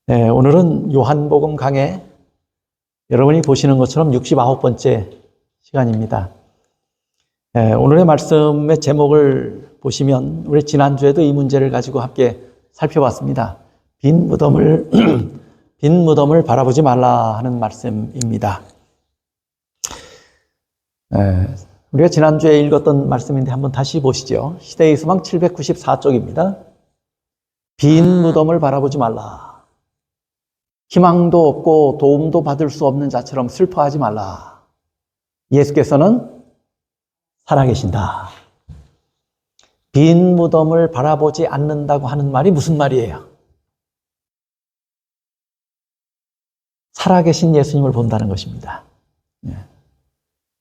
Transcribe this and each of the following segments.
네, 오늘은 요한복음 강해 여러분이 보시는 것처럼 69번째 시간입니다. 네, 오늘의 말씀의 제목을 보시면 우리 지난주에도 이 문제를 가지고 함께 살펴봤습니다. 빈 무덤을 빈 무덤을 바라보지 말라 하는 말씀입니다. 네, 우리가 지난주에 읽었던 말씀인데 한번 다시 보시죠. 시대의 소망 794쪽입니다. 빈 무덤을 바라보지 말라. 희망도 없고 도움도 받을 수 없는 자처럼 슬퍼하지 말라. 예수께서는 살아계신다. 빈 무덤을 바라보지 않는다고 하는 말이 무슨 말이에요? 살아계신 예수님을 본다는 것입니다.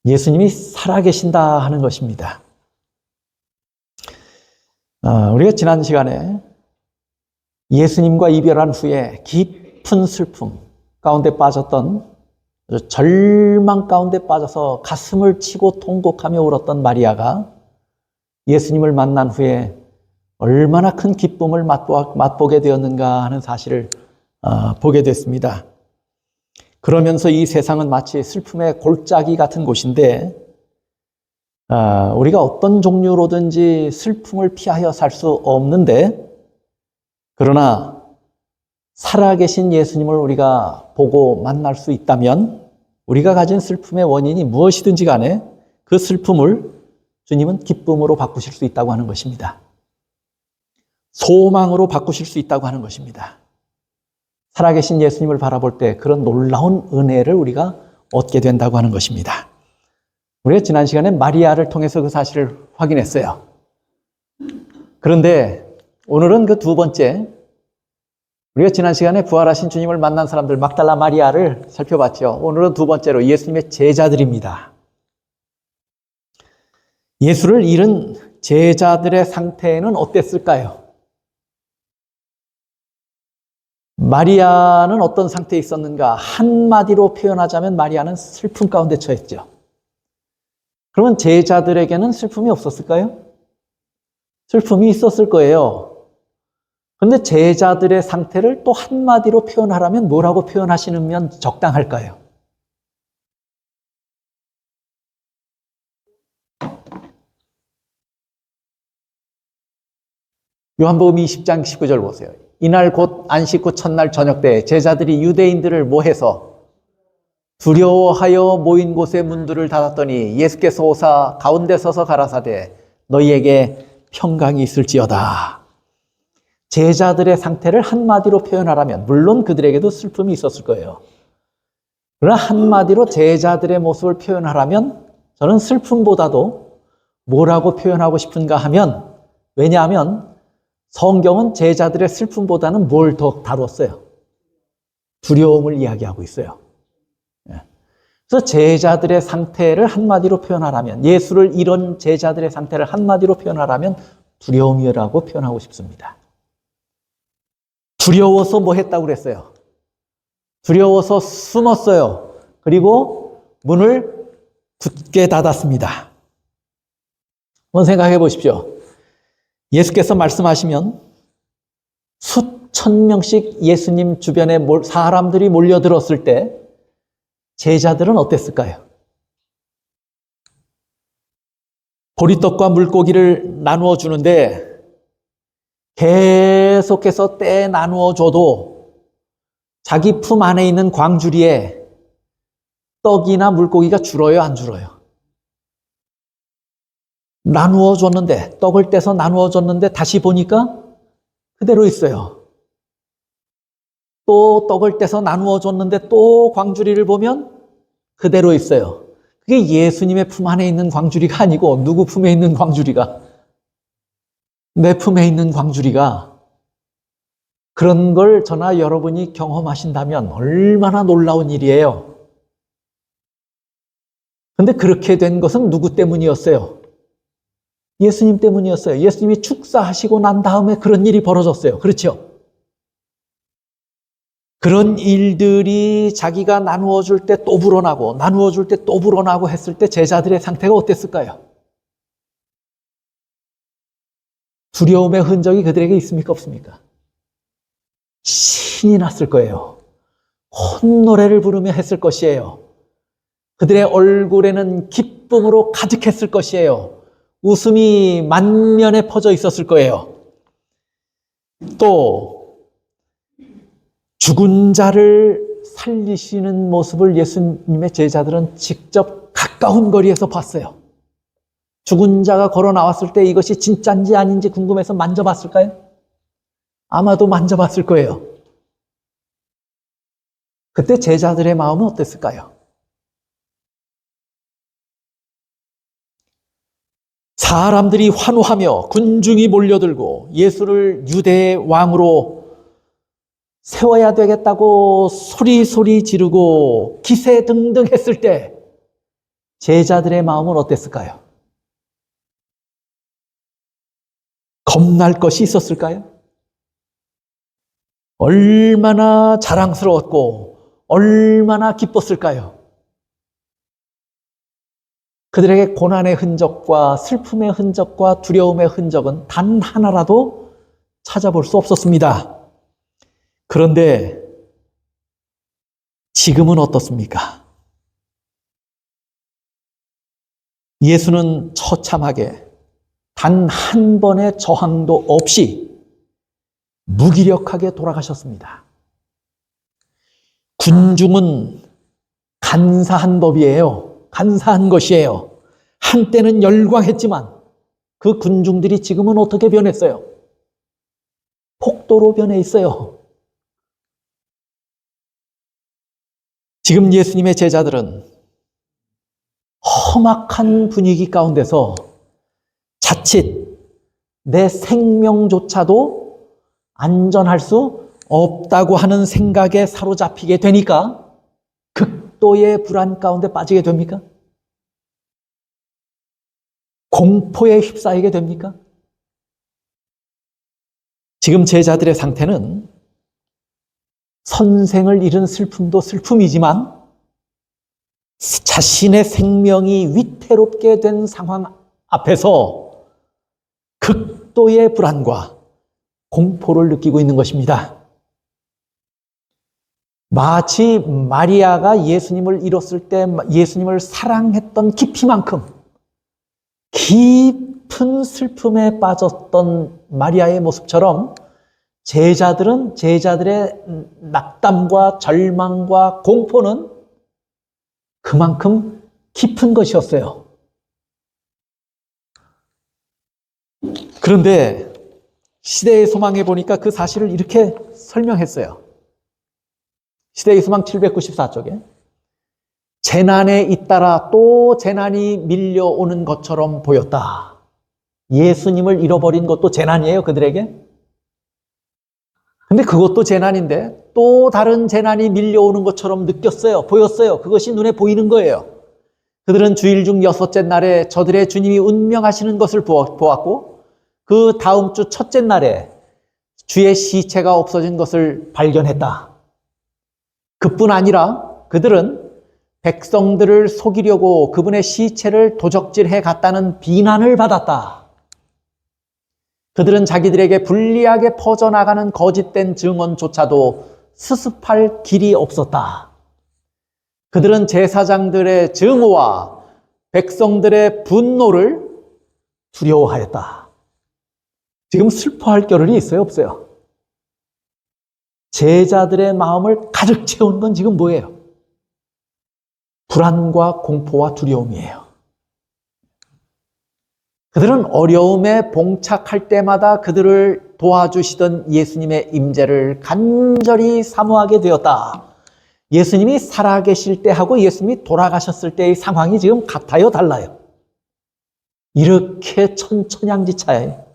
예수님이 살아계신다 하는 것입니다. 우리가 지난 시간에 예수님과 이별한 후에 깊은 슬픔 가운데 빠졌던, 절망 가운데 빠져서 가슴을 치고 통곡하며 울었던 마리아가 예수님을 만난 후에 얼마나 큰 기쁨을 맛보게 되었는가 하는 사실을 보게 됐습니다. 그러면서 이 세상은 마치 슬픔의 골짜기 같은 곳인데 우리가 어떤 종류로든지 슬픔을 피하여 살 수 없는데, 그러나 살아계신 예수님을 우리가 보고 만날 수 있다면 우리가 가진 슬픔의 원인이 무엇이든지 간에 그 슬픔을 주님은 기쁨으로 바꾸실 수 있다고 하는 것입니다. 소망으로 바꾸실 수 있다고 하는 것입니다. 살아계신 예수님을 바라볼 때 그런 놀라운 은혜를 우리가 얻게 된다고 하는 것입니다. 우리가 지난 시간에 마리아를 통해서 그 사실을 확인했어요. 그런데 오늘은 그 두 번째, 우리가 지난 시간에 부활하신 주님을 만난 사람들 막달라 마리아를 살펴봤죠. 오늘은 두 번째로 예수님의 제자들입니다. 예수를 잃은 제자들의 상태는 어땠을까요? 마리아는 어떤 상태에 있었는가? 한마디로 표현하자면 마리아는 슬픔 가운데 처했죠. 그러면 제자들에게는 슬픔이 없었을까요? 슬픔이 있었을 거예요. 그런데 제자들의 상태를 또 한마디로 표현하라면 뭐라고 표현하시면 적당할까요? 요한복음 20장 19절 보세요. 이날 곧 안식 후 첫날 저녁 때 제자들이 유대인들을 모해서 두려워하여 모인 곳의 문들을 닫았더니 예수께서 오사 가운데 서서 가라사대 너희에게 평강이 있을지어다. 제자들의 상태를 한마디로 표현하라면 물론 그들에게도 슬픔이 있었을 거예요. 그러나 한마디로 제자들의 모습을 표현하라면 저는 슬픔보다도 뭐라고 표현하고 싶은가 하면, 왜냐하면 성경은 제자들의 슬픔보다는 뭘 더 다뤘어요? 두려움을 이야기하고 있어요. 그래서 제자들의 상태를 한마디로 표현하라면, 예수를 잃은 제자들의 상태를 한마디로 표현하라면 두려움이라고 표현하고 싶습니다. 두려워서 뭐 했다고 그랬어요? 두려워서 숨었어요. 그리고 문을 굳게 닫았습니다. 한번 생각해 보십시오. 예수께서 말씀하시면 수천 명씩 예수님 주변에 사람들이 몰려들었을 때 제자들은 어땠을까요? 보리떡과 물고기를 나누어 주는데 계속해서 떼 나누어 줘도 자기 품 안에 있는 광주리에 떡이나 물고기가 줄어요, 안 줄어요? 나누어 줬는데, 떡을 떼서 나누어 줬는데 다시 보니까 그대로 있어요. 또 떡을 떼서 나누어 줬는데 또 광주리를 보면 그대로 있어요. 그게 예수님의 품 안에 있는 광주리가 아니고 누구 품에 있는 광주리가? 내 품에 있는 광주리가. 그런 걸 저나 여러분이 경험하신다면 얼마나 놀라운 일이에요. 그런데 그렇게 된 것은 누구 때문이었어요? 예수님 때문이었어요. 예수님이 축사하시고 난 다음에 그런 일이 벌어졌어요. 그렇죠? 그런 일들이 자기가 나누어 줄 때 또 불어나고 나누어 줄 때 또 불어나고 했을 때 제자들의 상태가 어땠을까요? 두려움의 흔적이 그들에게 있습니까? 없습니까? 신이 났을 거예요. 콧노래를 부르며 했을 것이에요. 그들의 얼굴에는 기쁨으로 가득했을 것이에요. 웃음이 만면에 퍼져 있었을 거예요. 또 죽은 자를 살리시는 모습을 예수님의 제자들은 직접 가까운 거리에서 봤어요. 죽은 자가 걸어 나왔을 때 이것이 진짜인지 아닌지 궁금해서 만져봤을까요? 아마도 만져봤을 거예요. 그때 제자들의 마음은 어땠을까요? 사람들이 환호하며 군중이 몰려들고 예수를 유대의 왕으로 세워야 되겠다고 소리 지르고 기세등등 했을 때 제자들의 마음은 어땠을까요? 겁날 것이 있었을까요? 얼마나 자랑스러웠고 얼마나 기뻤을까요? 그들에게 고난의 흔적과 슬픔의 흔적과 두려움의 흔적은 단 하나라도 찾아볼 수 없었습니다. 그런데 지금은 어떻습니까? 예수는 처참하게 단 한 번의 저항도 없이 무기력하게 돌아가셨습니다. 군중은 간사한 법이에요. 간사한 것이에요. 한때는 열광했지만 그 군중들이 지금은 어떻게 변했어요? 폭도로 변해 있어요. 지금 예수님의 제자들은 험악한 분위기 가운데서 자칫 내 생명조차도 안전할 수 없다고 하는 생각에 사로잡히게 되니까 극도의 불안 가운데 빠지게 됩니까? 공포에 휩싸이게 됩니까? 지금 제자들의 상태는 선생을 잃은 슬픔도 슬픔이지만 자신의 생명이 위태롭게 된 상황 앞에서 극도의 불안과 공포를 느끼고 있는 것입니다. 마치 마리아가 예수님을 잃었을 때 예수님을 사랑했던 깊이만큼 깊은 슬픔에 빠졌던 마리아의 모습처럼 제자들은 제자들의 낙담과 절망과 공포는 그만큼 깊은 것이었어요. 그런데 시대의 소망에 보니까 그 사실을 이렇게 설명했어요. 시대의 소망 794쪽에 재난에 잇따라 또 재난이 밀려오는 것처럼 보였다. 예수님을 잃어버린 것도 재난이에요, 그들에게. 근데 그것도 재난인데 또 다른 재난이 밀려오는 것처럼 느꼈어요. 보였어요. 그것이 눈에 보이는 거예요. 그들은 주일 중 6째 날에 저들의 주님이 운명하시는 것을 보았고 그 다음 주 첫째 날에 주의 시체가 없어진 것을 발견했다. 그뿐 아니라 그들은 백성들을 속이려고 그분의 시체를 도적질해 갔다는 비난을 받았다. 그들은 자기들에게 불리하게 퍼져나가는 거짓된 증언조차도 수습할 길이 없었다. 그들은 제사장들의 증오와 백성들의 분노를 두려워하였다. 지금 슬퍼할 겨를이 있어요, 없어요? 제자들의 마음을 가득 채운 건 지금 뭐예요? 불안과 공포와 두려움이에요. 그들은 어려움에 봉착할 때마다 그들을 도와주시던 예수님의 임재를 간절히 사모하게 되었다. 예수님이 살아계실 때하고 예수님이 돌아가셨을 때의 상황이 지금 같아요, 달라요? 이렇게 천천양지차예요.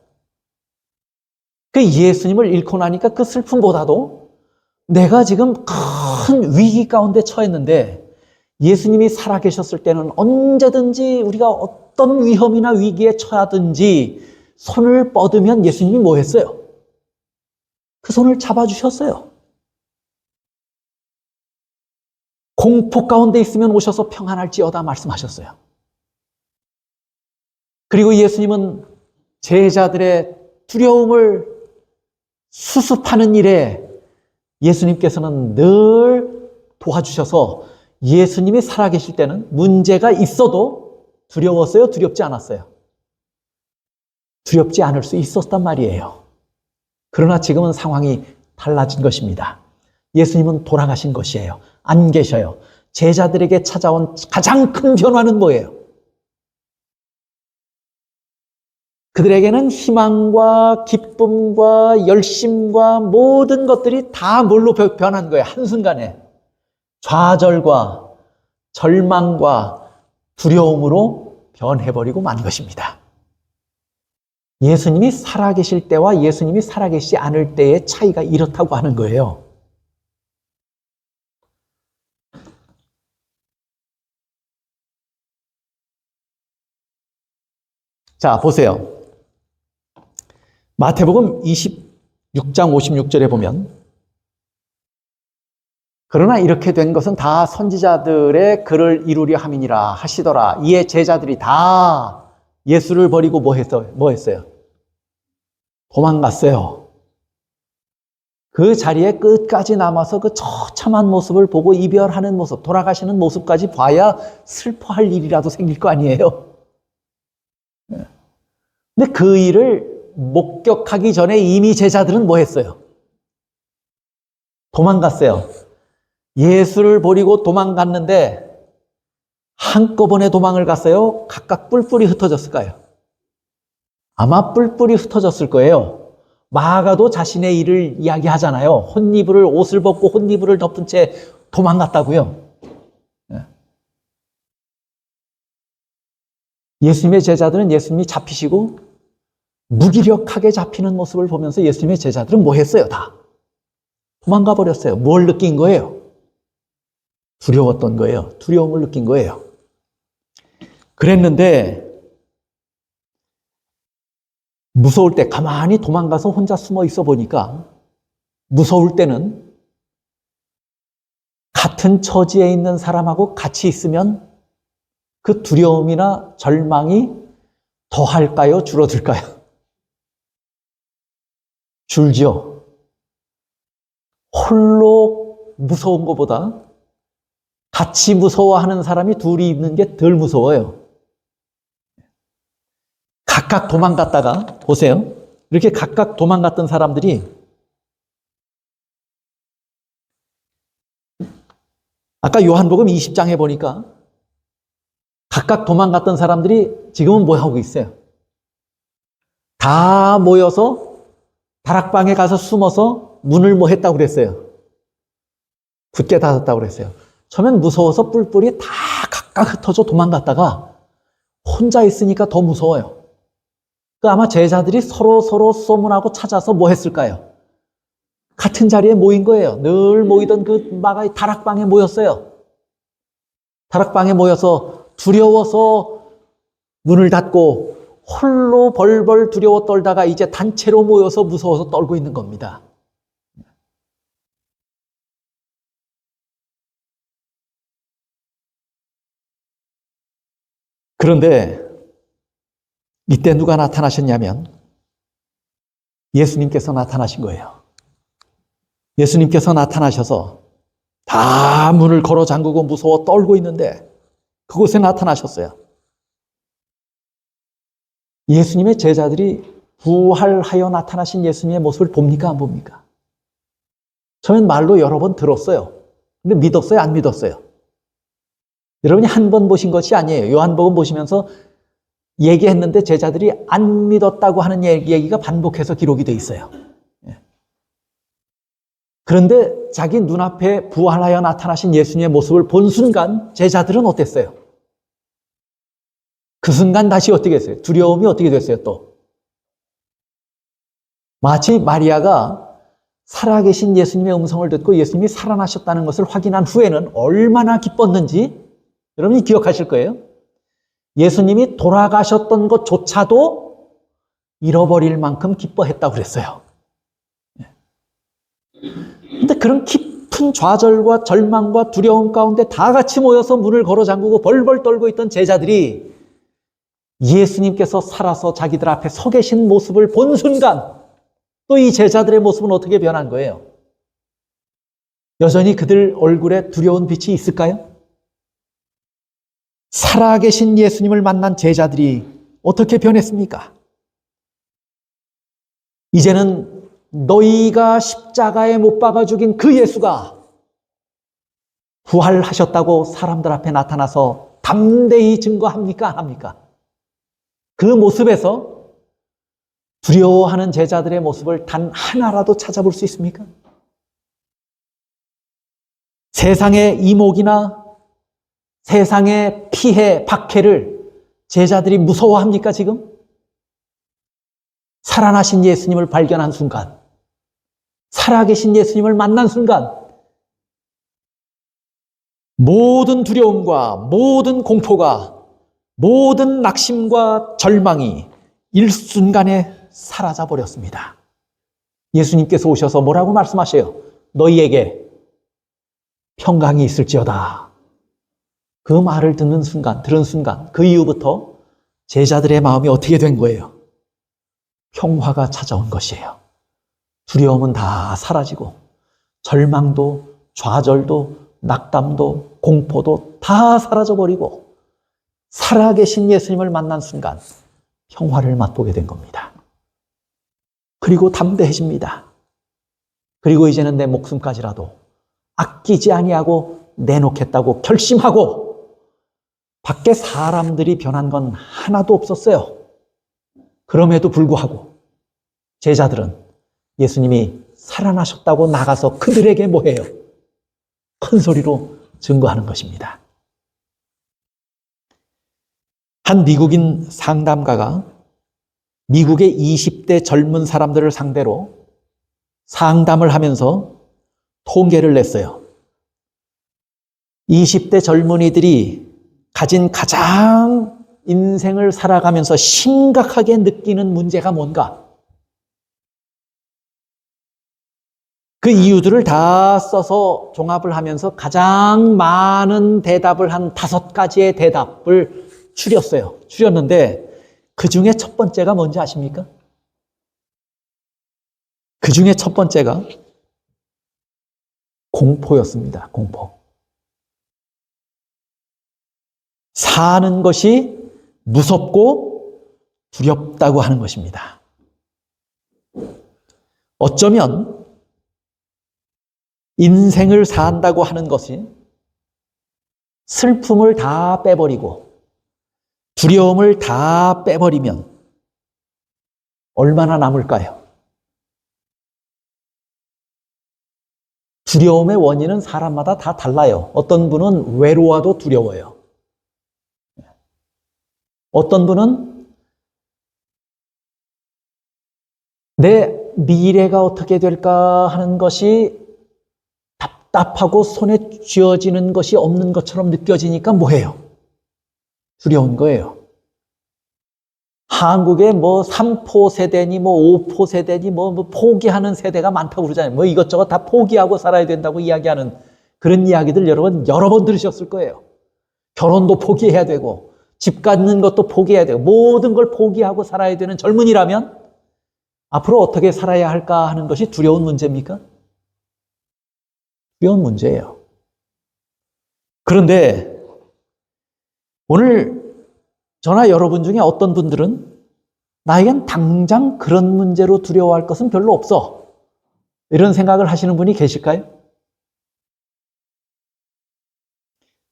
그 예수님을 잃고 나니까 그 슬픔보다도 내가 지금 큰 위기 가운데 처했는데 예수님이 살아계셨을 때는 언제든지 우리가 어떤 위험이나 위기에 처하든지 손을 뻗으면 예수님이 뭐 했어요? 그 손을 잡아주셨어요. 공포 가운데 있으면 오셔서 평안할지어다 말씀하셨어요. 그리고 예수님은 제자들의 두려움을 수습하는 일에 예수님께서는 늘 도와주셔서 예수님이 살아계실 때는 문제가 있어도 두려웠어요? 두렵지 않았어요? 두렵지 않을 수 있었단 말이에요. 그러나 지금은 상황이 달라진 것입니다. 예수님은 돌아가신 것이에요. 안 계셔요. 제자들에게 찾아온 가장 큰 변화는 뭐예요? 그들에게는 희망과 기쁨과 열심과 모든 것들이 다 뭘로 변한 거예요? 한순간에. 좌절과 절망과 두려움으로 변해버리고 만 것입니다. 예수님이 살아계실 때와 예수님이 살아계시지 않을 때의 차이가 이렇다고 하는 거예요. 자, 보세요. 마태복음 26장 56절에 보면, 그러나 이렇게 된 것은 다 선지자들의 글을 이루려 함이니라 하시더라. 이에 제자들이 다 예수를 버리고 뭐 했어요? 도망갔어요. 그 자리에 끝까지 남아서 그 처참한 모습을 보고 이별하는 모습, 돌아가시는 모습까지 봐야 슬퍼할 일이라도 생길 거 아니에요. 근데 그 일을 목격하기 전에 이미 제자들은 뭐 했어요? 도망갔어요. 예수를 버리고 도망갔는데 한꺼번에 도망을 갔어요? 각각 뿔뿔이 흩어졌을까요? 아마 뿔뿔이 흩어졌을 거예요. 마가도 자신의 일을 이야기하잖아요. 옷을 벗고 혼이불을 덮은 채 도망갔다고요. 예수님의 제자들은 예수님이 잡히시고 무기력하게 잡히는 모습을 보면서 예수님의 제자들은 뭐 했어요? 다 도망가 버렸어요. 뭘 느낀 거예요? 두려웠던 거예요. 두려움을 느낀 거예요. 그랬는데 무서울 때 가만히 도망가서 혼자 숨어 있어 보니까 무서울 때는 같은 처지에 있는 사람하고 같이 있으면 그 두려움이나 절망이 더할까요? 줄어들까요? 줄죠. 홀로 무서운 것보다 같이 무서워하는 사람이 둘이 있는 게 덜 무서워요. 각각 도망갔다가 보세요. 이렇게 각각 도망갔던 사람들이 아까 요한복음 20장에 보니까 각각 도망갔던 사람들이 지금은 뭐 하고 있어요? 다 모여서 다락방에 가서 숨어서 문을 뭐 했다고 그랬어요? 굳게 닫았다고 그랬어요. 처음엔 무서워서 뿔뿔이 다 각각 흩어져 도망갔다가 혼자 있으니까 더 무서워요. 그 아마 제자들이 서로 소문하고 찾아서 뭐 했을까요? 같은 자리에 모인 거예요. 늘 모이던 그 마가의 다락방에 모였어요. 다락방에 모여서 두려워서 문을 닫고 홀로 벌벌 두려워 떨다가 이제 단체로 모여서 무서워서 떨고 있는 겁니다. 그런데 이때 누가 나타나셨냐면 예수님께서 나타나신 거예요. 예수님께서 나타나셔서 다 문을 걸어 잠그고 무서워 떨고 있는데 그곳에 나타나셨어요. 예수님의 제자들이 부활하여 나타나신 예수님의 모습을 봅니까? 안 봅니까? 저는 말로 여러 번 들었어요. 근데 믿었어요? 안 믿었어요? 여러분이 한 번 보신 것이 아니에요. 요한복음 보시면서 얘기했는데 제자들이 안 믿었다고 하는 얘기가 반복해서 기록이 돼 있어요. 그런데 자기 눈앞에 부활하여 나타나신 예수님의 모습을 본 순간 제자들은 어땠어요? 그 순간 다시 어떻게 했어요? 두려움이 어떻게 됐어요 또? 마치 마리아가 살아계신 예수님의 음성을 듣고 예수님이 살아나셨다는 것을 확인한 후에는 얼마나 기뻤는지 여러분이 기억하실 거예요. 예수님이 돌아가셨던 것조차도 잃어버릴 만큼 기뻐했다고 그랬어요. 근데 그런 깊은 좌절과 절망과 두려움 가운데 다 같이 모여서 문을 걸어 잠그고 벌벌 떨고 있던 제자들이 예수님께서 살아서 자기들 앞에 서 계신 모습을 본 순간 또 이 제자들의 모습은 어떻게 변한 거예요? 여전히 그들 얼굴에 두려운 빛이 있을까요? 살아계신 예수님을 만난 제자들이 어떻게 변했습니까? 이제는 너희가 십자가에 못 박아 죽인 그 예수가 부활하셨다고 사람들 앞에 나타나서 담대히 증거합니까? 안 합니까? 그 모습에서 두려워하는 제자들의 모습을 단 하나라도 찾아볼 수 있습니까? 세상의 이목이나 세상의 피해, 박해를 제자들이 무서워합니까, 지금? 살아나신 예수님을 발견한 순간, 살아계신 예수님을 만난 순간, 모든 두려움과 모든 공포가, 모든 낙심과 절망이 일순간에 사라져 버렸습니다. 예수님께서 오셔서 뭐라고 말씀하셔요? 너희에게 평강이 있을지어다. 그 말을 들은 순간, 그 이후부터 제자들의 마음이 어떻게 된 거예요? 평화가 찾아온 것이에요. 두려움은 다 사라지고 절망도, 좌절도, 낙담도, 공포도 다 사라져버리고 살아계신 예수님을 만난 순간 평화를 맛보게 된 겁니다. 그리고 담대해집니다. 그리고 이제는 내 목숨까지라도 아끼지 아니하고 내놓겠다고 결심하고 밖에 사람들이 변한 건 하나도 없었어요. 그럼에도 불구하고 제자들은 예수님이 살아나셨다고 나가서 그들에게 뭐해요? 큰 소리로 증거하는 것입니다. 한 미국인 상담가가 미국의 20대 젊은 사람들을 상대로 상담을 하면서 통계를 냈어요. 20대 젊은이들이 가진 가장 인생을 살아가면서 심각하게 느끼는 문제가 뭔가? 그 이유들을 다 써서 종합을 하면서 가장 많은 대답을 한 5가지의 대답을 추렸는데 그 중에 첫 번째가 뭔지 아십니까? 그 중에 첫 번째가 공포였습니다. 공포. 사는 것이 무섭고 두렵다고 하는 것입니다. 어쩌면 인생을 산다고 하는 것이 슬픔을 다 빼버리고 두려움을 다 빼버리면 얼마나 남을까요? 두려움의 원인은 사람마다 다 달라요. 어떤 분은 외로워도 두려워요. 어떤 분은 내 미래가 어떻게 될까 하는 것이 답답하고 손에 쥐어지는 것이 없는 것처럼 느껴지니까 뭐해요? 두려운 거예요. 한국에 뭐 3포 세대니 뭐 5포 세대니 뭐 포기하는 세대가 많다고 그러잖아요. 뭐 이것저것 다 포기하고 살아야 된다고 이야기하는 그런 이야기들 여러분 여러 번 들으셨을 거예요. 결혼도 포기해야 되고 집 갖는 것도 포기해야 되고 모든 걸 포기하고 살아야 되는 젊은이라면 앞으로 어떻게 살아야 할까 하는 것이 두려운 문제입니까? 두려운 문제예요. 그런데 오늘 저나 여러분 중에 어떤 분들은 나에겐 당장 그런 문제로 두려워할 것은 별로 없어. 이런 생각을 하시는 분이 계실까요?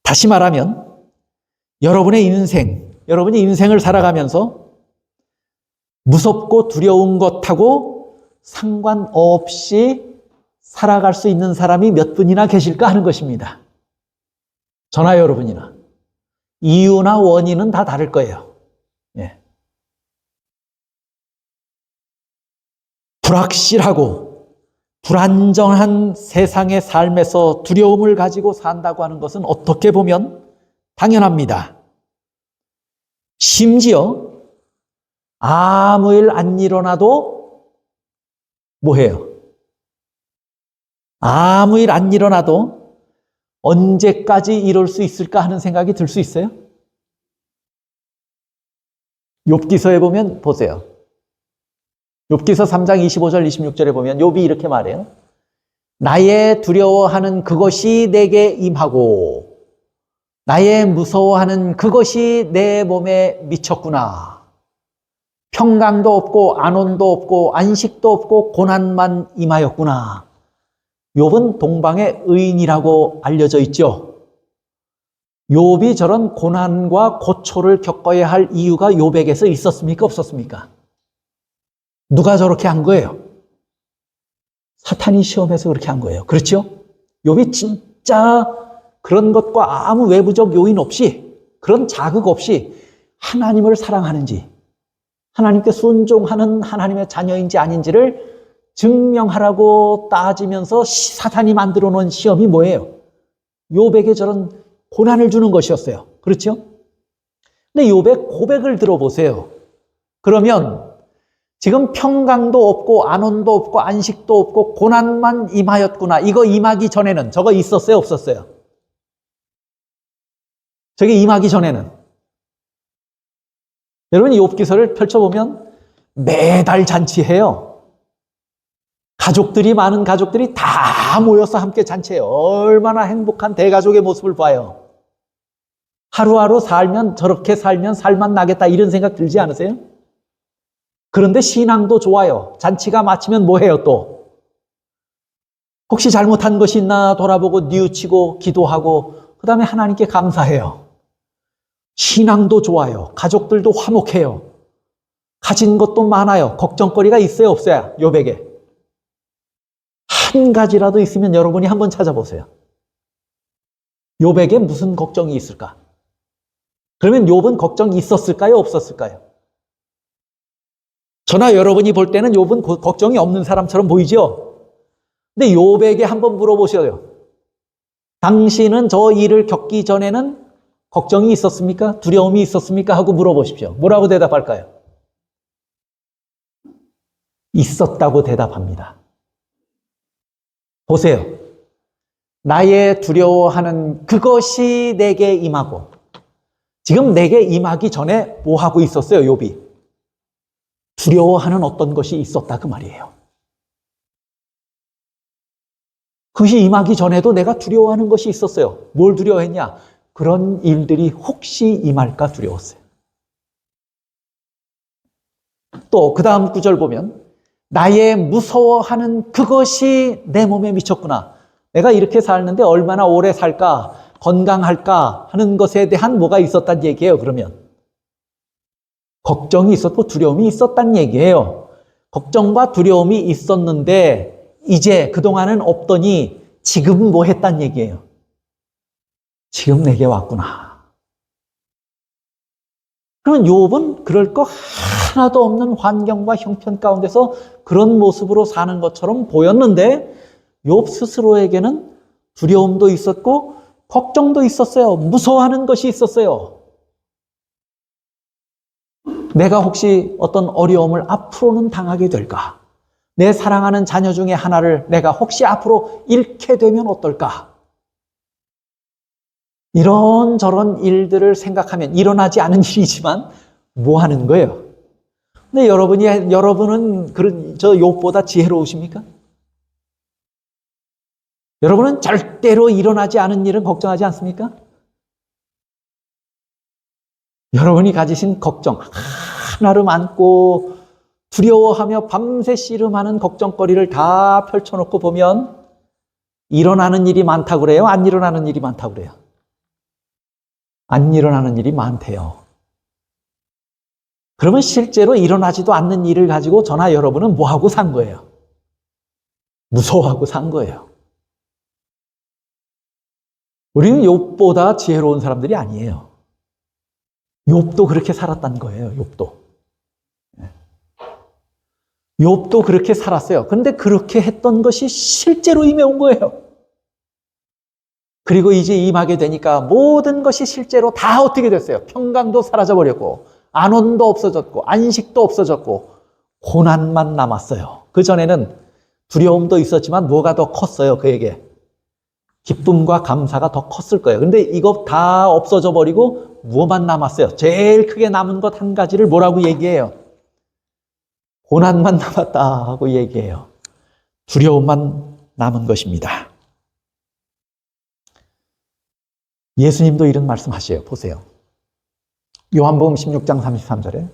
다시 말하면 여러분이 인생을 살아가면서 무섭고 두려운 것하고 상관없이 살아갈 수 있는 사람이 몇 분이나 계실까 하는 것입니다. 저나 여러분이나. 이유나 원인은 다 다를 거예요. 예. 불확실하고 불안정한 세상의 삶에서 두려움을 가지고 산다고 하는 것은 어떻게 보면 당연합니다. 심지어 아무 일 안 일어나도 뭐해요? 아무 일 안 일어나도 언제까지 이럴 수 있을까 하는 생각이 들 수 있어요? 욥기서에 보면 보세요. 욥기서 3장 25절 26절에 보면 욥이 이렇게 말해요. 나의 두려워하는 그것이 내게 임하고 나의 무서워하는 그것이 내 몸에 미쳤구나. 평강도 없고 안온도 없고 안식도 없고 고난만 임하였구나. 욥은 동방의 의인이라고 알려져 있죠. 욥이 저런 고난과 고초를 겪어야 할 이유가 욥에게서 있었습니까? 없었습니까? 누가 저렇게 한 거예요? 사탄이 시험해서 그렇게 한 거예요. 그렇죠? 욥이 진짜 그런 것과 아무 외부적 요인 없이, 그런 자극 없이 하나님을 사랑하는지, 하나님께 순종하는 하나님의 자녀인지 아닌지를 증명하라고 따지면서 사탄이 만들어 놓은 시험이 뭐예요? 욥에게 저런 고난을 주는 것이었어요. 그렇죠? 근데 욥의 고백을 들어보세요. 그러면 지금 평강도 없고 안온도 없고 안식도 없고 고난만 임하였구나. 이거 임하기 전에는 저거 있었어요? 없었어요? 저게 임하기 전에는. 여러분 욥기서를 펼쳐보면 매달 잔치해요. 가족들이 많은 가족들이 다 모여서 함께 잔치해요. 얼마나 행복한 대가족의 모습을 봐요. 하루하루 살면 저렇게 살면 살만 나겠다 이런 생각 들지 않으세요? 그런데 신앙도 좋아요. 잔치가 마치면 뭐 해요 또? 혹시 잘못한 것이 있나 돌아보고 뉘우치고 기도하고 그 다음에 하나님께 감사해요. 신앙도 좋아요. 가족들도 화목해요. 가진 것도 많아요. 걱정거리가 있어요 없어요? 욥에게. 한 가지라도 있으면 여러분이 한번 찾아보세요. 욥에게 무슨 걱정이 있을까? 그러면 욥은 걱정이 있었을까요? 없었을까요? 저나 여러분이 볼 때는 욥은 걱정이 없는 사람처럼 보이죠? 근데 욥에게 한번 물어보셔요. 당신은 저 일을 겪기 전에는 걱정이 있었습니까? 두려움이 있었습니까? 하고 물어보십시오. 뭐라고 대답할까요? 있었다고 대답합니다. 보세요. 나의 두려워하는 그것이 내게 임하고 지금 내게 임하기 전에 뭐 하고 있었어요? 욥이. 두려워하는 어떤 것이 있었다 그 말이에요. 그것이 임하기 전에도 내가 두려워하는 것이 있었어요. 뭘 두려워했냐? 그런 일들이 혹시 임할까 두려웠어요. 또 그 다음 구절 보면 나의 무서워하는 그것이 내 몸에 미쳤구나. 내가 이렇게 살는데 얼마나 오래 살까? 건강할까? 하는 것에 대한 뭐가 있었단 얘기예요. 그러면 걱정이 있었고 두려움이 있었단 얘기예요. 걱정과 두려움이 있었는데 이제 그동안은 없더니 지금 뭐 했단 얘기예요. 지금 내게 왔구나. 그러면 욥은 그럴 거 하나도 없는 환경과 형편 가운데서 그런 모습으로 사는 것처럼 보였는데 욥 스스로에게는 두려움도 있었고 걱정도 있었어요. 무서워하는 것이 있었어요. 내가 혹시 어떤 어려움을 앞으로는 당하게 될까? 내 사랑하는 자녀 중에 하나를 내가 혹시 앞으로 잃게 되면 어떨까? 이런저런 일들을 생각하면 일어나지 않은 일이지만 뭐 하는 거예요? 근데 여러분은 저 욥보다 지혜로우십니까? 여러분은 절대로 일어나지 않은 일은 걱정하지 않습니까? 여러분이 가지신 걱정 하나를 안고 두려워하며 밤새 씨름하는 걱정거리를 다 펼쳐놓고 보면 일어나는 일이 많다고 그래요? 안 일어나는 일이 많다고 그래요? 안 일어나는 일이 많대요. 그러면 실제로 일어나지도 않는 일을 가지고 저나 여러분은 뭐하고 산 거예요? 무서워하고 산 거예요. 우리는 욥보다 지혜로운 사람들이 아니에요. 욥도 그렇게 살았다는 거예요. 욥도 그렇게 살았어요. 그런데 그렇게 했던 것이 실제로 임해온 거예요. 그리고 이제 임하게 되니까 모든 것이 실제로 다 어떻게 됐어요? 평강도 사라져버렸고 안온도 없어졌고 안식도 없어졌고 고난만 남았어요. 그전에는 두려움도 있었지만 뭐가 더 컸어요? 그에게 기쁨과 감사가 더 컸을 거예요. 근데 이거 다 없어져 버리고 무엇만 남았어요? 제일 크게 남은 것 한 가지를 뭐라고 얘기해요? 고난만 남았다 하고 얘기해요. 두려움만 남은 것입니다. 예수님도 이런 말씀하셔요. 보세요. 요한복음 16장 33절에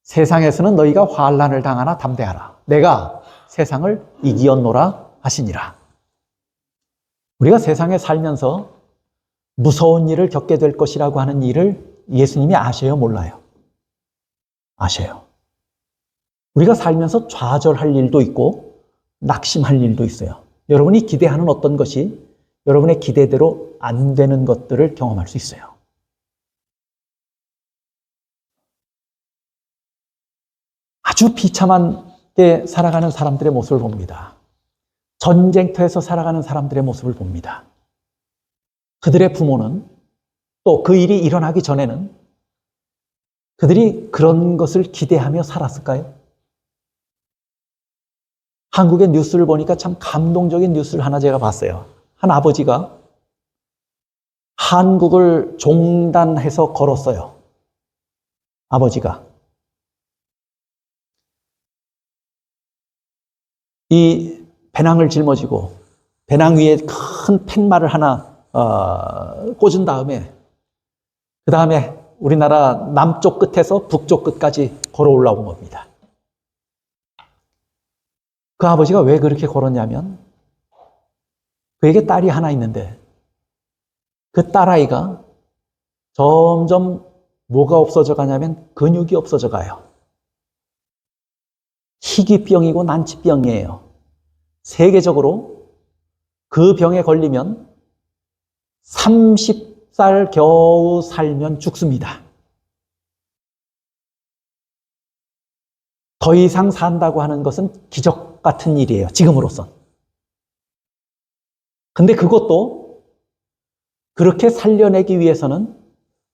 세상에서는 너희가 환난을 당하나 담대하라. 내가 세상을 이기었노라 하시니라. 우리가 세상에 살면서 무서운 일을 겪게 될 것이라고 하는 일을 예수님이 아셔요? 몰라요? 아셔요. 우리가 살면서 좌절할 일도 있고 낙심할 일도 있어요. 여러분이 기대하는 어떤 것이 여러분의 기대대로 안 되는 것들을 경험할 수 있어요. 아주 비참하게 살아가는 사람들의 모습을 봅니다. 전쟁터에서 살아가는 사람들의 모습을 봅니다. 그들의 부모는 또 그 일이 일어나기 전에는 그들이 그런 것을 기대하며 살았을까요? 한국의 뉴스를 보니까 참 감동적인 뉴스를 하나 제가 봤어요. 한 아버지가 한국을 종단해서 걸었어요. 아버지가. 이 배낭을 짊어지고 배낭 위에 큰 팻말을 하나 꽂은 다음에 그 다음에 우리나라 남쪽 끝에서 북쪽 끝까지 걸어 올라온 겁니다. 그 아버지가 왜 그렇게 걸었냐면 그에게 딸이 하나 있는데 그 딸아이가 점점 뭐가 없어져 가냐면 근육이 없어져 가요. 희귀병이고 난치병이에요. 세계적으로 그 병에 걸리면 30살 겨우 살면 죽습니다. 더 이상 산다고 하는 것은 기적 같은 일이에요. 지금으로선. 근데 그것도 그렇게 살려내기 위해서는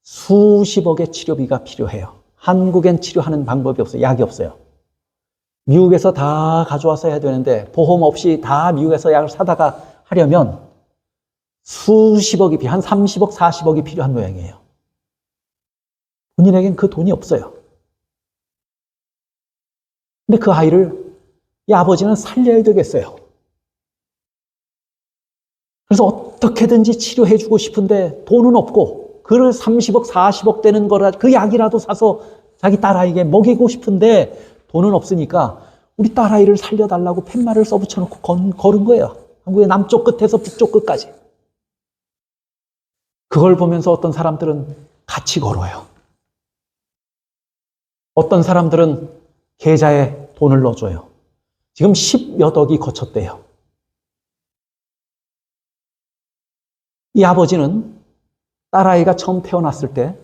수십억의 치료비가 필요해요. 한국엔 치료하는 방법이 없어요. 약이 없어요. 미국에서 다 가져와서 해야 되는데 보험 없이 다 미국에서 약을 사다가 하려면 수십억이 한 30억, 40억이 필요한 모양이에요. 본인에겐 그 돈이 없어요. 근데 그 아이를 이 아버지는 살려야 되겠어요. 그래서 어떻게든지 치료해주고 싶은데 돈은 없고 그를 30억, 40억 되는 거라 그 약이라도 사서 자기 딸아이에게 먹이고 싶은데 돈은 없으니까 우리 딸아이를 살려달라고 팻말을 써붙여놓고 걸은 거예요. 한국의 남쪽 끝에서 북쪽 끝까지. 그걸 보면서 어떤 사람들은 같이 걸어요. 어떤 사람들은 계좌에 돈을 넣어줘요. 지금 10몇 억이 거쳤대요. 이 아버지는 딸아이가 처음 태어났을 때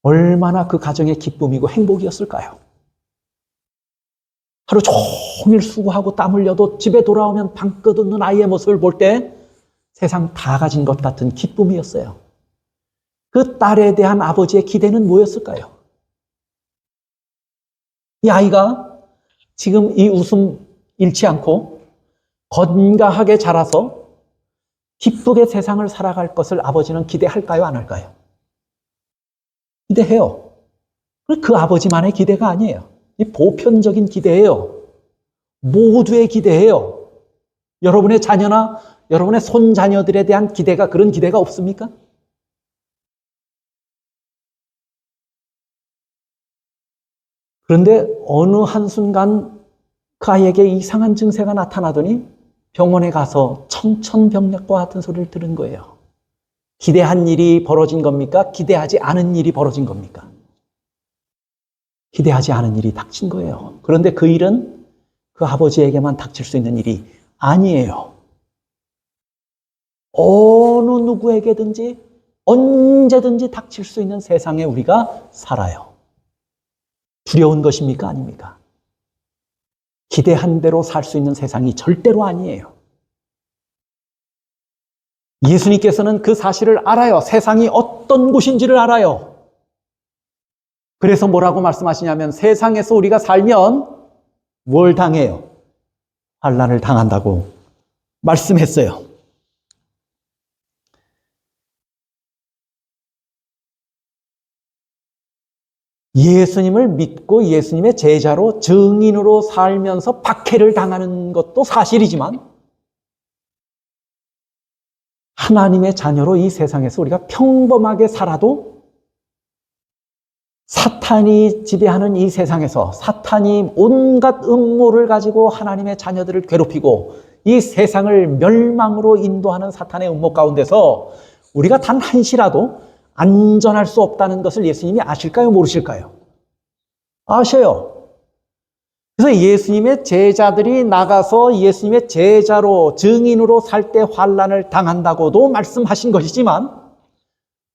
얼마나 그 가정의 기쁨이고 행복이었을까요? 하루 종일 수고하고 땀 흘려도 집에 돌아오면 방 끝없는 아이의 모습을 볼 때 세상 다 가진 것 같은 기쁨이었어요. 그 딸에 대한 아버지의 기대는 뭐였을까요? 이 아이가 지금 이 웃음 잃지 않고 건강하게 자라서 기쁘게 세상을 살아갈 것을 아버지는 기대할까요? 안 할까요? 기대해요. 그 아버지만의 기대가 아니에요. 이 보편적인 기대예요. 모두의 기대예요. 여러분의 자녀나 여러분의 손자녀들에 대한 기대가 그런 기대가 없습니까? 그런데 어느 한순간 그 아이에게 이상한 증세가 나타나더니 병원에 가서 청천벽력과 같은 소리를 들은 거예요. 기대한 일이 벌어진 겁니까? 기대하지 않은 일이 벌어진 겁니까? 기대하지 않은 일이 닥친 거예요. 그런데 그 일은 그 아버지에게만 닥칠 수 있는 일이 아니에요. 어느 누구에게든지 언제든지 닥칠 수 있는 세상에 우리가 살아요. 두려운 것입니까? 아닙니까? 기대한 대로 살 수 있는 세상이 절대로 아니에요. 예수님께서는 그 사실을 알아요. 세상이 어떤 곳인지를 알아요. 그래서 뭐라고 말씀하시냐면 세상에서 우리가 살면 뭘 당해요? 환난을 당한다고 말씀했어요. 예수님을 믿고 예수님의 제자로 증인으로 살면서 박해를 당하는 것도 사실이지만 하나님의 자녀로 이 세상에서 우리가 평범하게 살아도 사탄이 지배하는 이 세상에서 사탄이 온갖 음모를 가지고 하나님의 자녀들을 괴롭히고 이 세상을 멸망으로 인도하는 사탄의 음모 가운데서 우리가 단 한시라도 안전할 수 없다는 것을 예수님이 아실까요? 모르실까요? 아셔요. 그래서 예수님의 제자들이 나가서 예수님의 제자로 증인으로 살 때 환난을 당한다고도 말씀하신 것이지만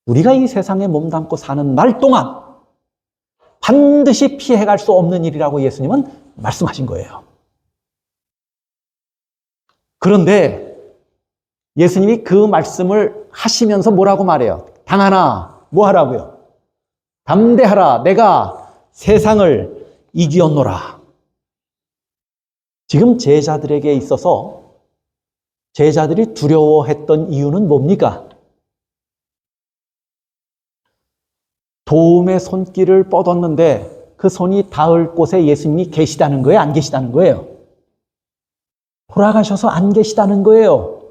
우리가 이 세상에 몸담고 사는 날 동안 반드시 피해갈 수 없는 일이라고 예수님은 말씀하신 거예요. 그런데 예수님이 그 말씀을 하시면서 뭐라고 말해요? 당하나 뭐 하라고요? 담대하라 내가 세상을 이기었노라. 지금 제자들에게 있어서 제자들이 두려워했던 이유는 뭡니까? 도움의 손길을 뻗었는데 그 손이 닿을 곳에 예수님이 계시다는 거예요? 안 계시다는 거예요? 돌아가셔서 안 계시다는 거예요.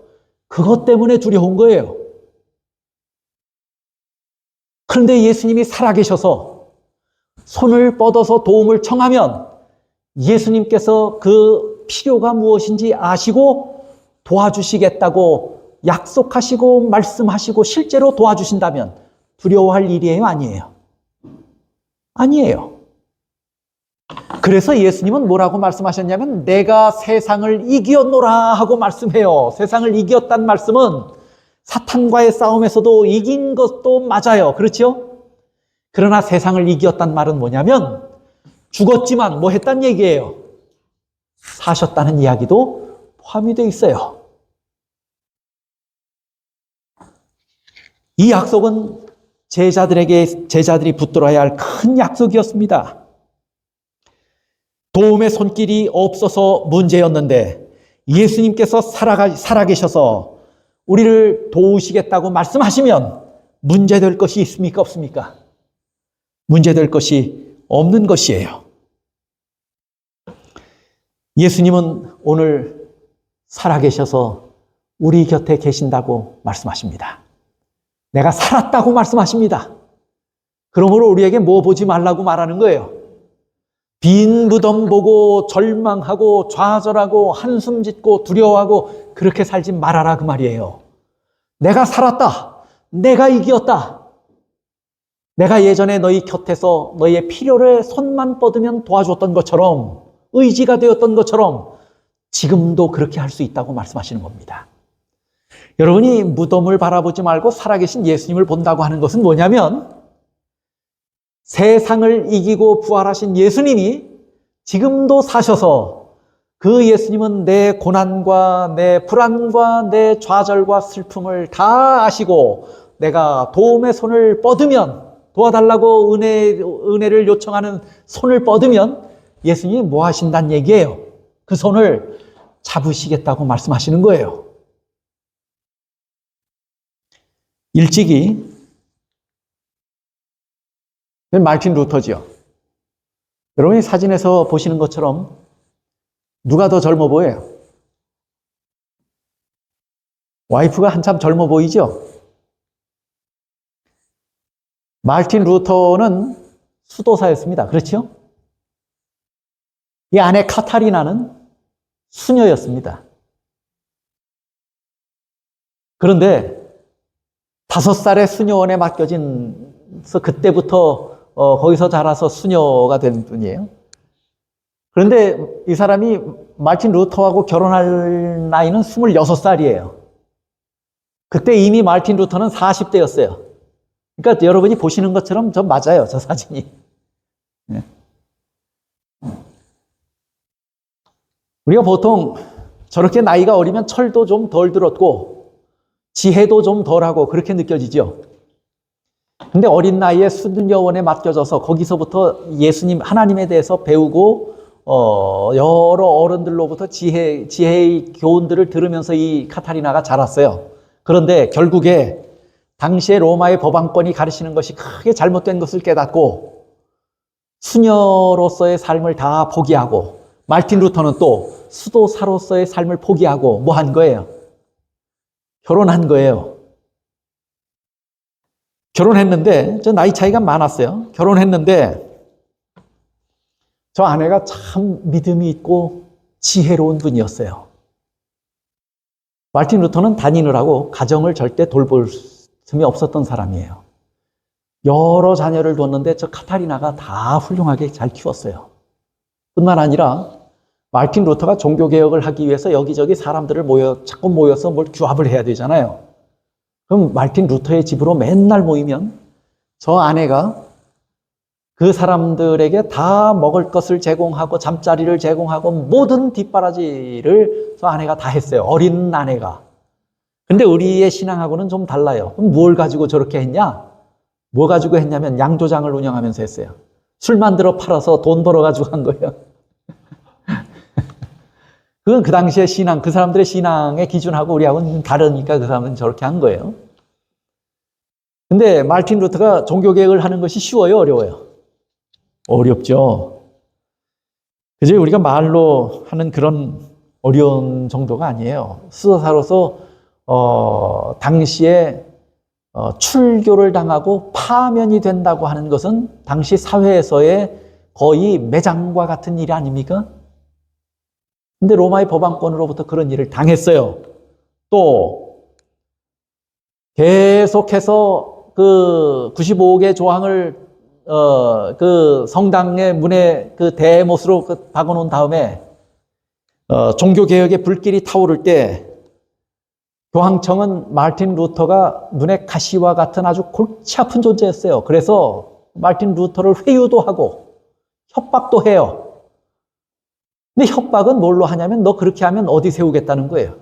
그것 때문에 두려운 거예요. 그런데 예수님이 살아계셔서 손을 뻗어서 도움을 청하면 예수님께서 그 필요가 무엇인지 아시고 도와주시겠다고 약속하시고 말씀하시고 실제로 도와주신다면 두려워할 일이에요? 아니에요? 아니에요. 그래서 예수님은 뭐라고 말씀하셨냐면 내가 세상을 이기었노라 하고 말씀해요. 세상을 이기었다는 말씀은 사탄과의 싸움에서도 이긴 것도 맞아요. 그렇죠? 그러나 세상을 이기었다는 말은 뭐냐면 죽었지만 뭐 했단 얘기예요? 사셨다는 이야기도 포함이 되어 있어요. 이 약속은 제자들이 붙들어야 할 큰 약속이었습니다. 도움의 손길이 없어서 문제였는데 예수님께서 살아계셔서 우리를 도우시겠다고 말씀하시면 문제될 것이 있습니까? 없습니까? 문제될 것이 없는 것이에요. 예수님은 오늘 살아계셔서 우리 곁에 계신다고 말씀하십니다. 내가 살았다고 말씀하십니다. 그러므로 우리에게 뭐 보지 말라고 말하는 거예요? 빈 무덤 보고 절망하고 좌절하고 한숨 짓고 두려워하고 그렇게 살지 말아라 그 말이에요. 내가 살았다. 내가 이기었다. 내가 예전에 너희 곁에서 너희의 필요를 손만 뻗으면 도와줬던 것처럼 의지가 되었던 것처럼 지금도 그렇게 할 수 있다고 말씀하시는 겁니다. 여러분이 무덤을 바라보지 말고 살아계신 예수님을 본다고 하는 것은 뭐냐면 세상을 이기고 부활하신 예수님이 지금도 사셔서 그 예수님은 내 고난과 내 불안과 내 좌절과 슬픔을 다 아시고 내가 도움의 손을 뻗으면 도와달라고 은혜를 요청하는 손을 뻗으면 예수님이 뭐 하신다는 얘기예요? 그 손을 잡으시겠다고 말씀하시는 거예요. 일찍이 마르틴 루터지요. 여러분이 사진에서 보시는 것처럼 누가 더 젊어 보여요? 와이프가 한참 젊어 보이죠? 마르틴 루터는 수도사였습니다. 그렇죠? 이 아내 카타리나는 수녀였습니다. 그런데 5살의 수녀원에 맡겨진서 그때부터 거기서 자라서 수녀가 된 분이에요. 그런데 이 사람이 마르틴 루터하고 결혼할 나이는 26살이에요. 그때 이미 마르틴 루터는 40대였어요. 그러니까 여러분이 보시는 것처럼 좀 맞아요, 저 사진이. 우리가 보통 저렇게 나이가 어리면 철도 좀 덜 들었고 지혜도 좀 덜하고 그렇게 느껴지죠. 근데 어린 나이에 수녀원에 맡겨져서 거기서부터 예수님, 하나님에 대해서 배우고 여러 어른들로부터 지혜의 교훈들을 들으면서 이 카타리나가 자랐어요. 그런데 결국에 당시에 로마의 법왕권이 가르치는 것이 크게 잘못된 것을 깨닫고 수녀로서의 삶을 다 포기하고 마르틴 루터는 또 수도사로서의 삶을 포기하고 뭐 한 거예요? 결혼한 거예요. 결혼했는데, 저 나이 차이가 많았어요. 결혼했는데, 저 아내가 참 믿음이 있고 지혜로운 분이었어요. 마르틴 루터는 다니느라고 가정을 절대 돌볼 틈이 없었던 사람이에요. 여러 자녀를 뒀는데 저 카타리나가 다 훌륭하게 잘 키웠어요. 뿐만 아니라 마르틴 루터가 종교개혁을 하기 위해서 여기저기 사람들을 자꾸 모여서 뭘 규합을 해야 되잖아요. 그럼 마르틴 루터의 집으로 맨날 모이면 저 아내가 그 사람들에게 다 먹을 것을 제공하고 잠자리를 제공하고 모든 뒷바라지를 저 아내가 다 했어요. 어린 아내가. 근데 우리의 신앙하고는 좀 달라요. 그럼 뭘 가지고 저렇게 했냐? 뭐 가지고 했냐면 양조장을 운영하면서 했어요. 술 만들어 팔아서 돈 벌어가지고 한 거예요. 그건 그 당시의 신앙, 그 사람들의 신앙의 기준하고 우리하고는 다르니까 그 사람은 저렇게 한 거예요. 근데 마르틴 루터가 종교개혁을 하는 것이 쉬워요, 어려워요? 어렵죠. 그저 우리가 말로 하는 그런 어려운 정도가 아니에요. 수도사로서 당시에 출교를 당하고 파면이 된다고 하는 것은 당시 사회에서의 거의 매장과 같은 일이 아닙니까? 근데 로마의 법왕권으로부터 그런 일을 당했어요. 또 계속해서 그 95개 조항을 그 성당의 문에 그 대못으로 박아놓은 다음에 종교개혁의 불길이 타오를 때 교황청은 마르틴 루터가 눈에 가시와 같은 아주 골치 아픈 존재였어요. 그래서 마르틴 루터를 회유도 하고 협박도 해요. 근데 협박은 뭘로 하냐면 너 그렇게 하면 어디 세우겠다는 거예요.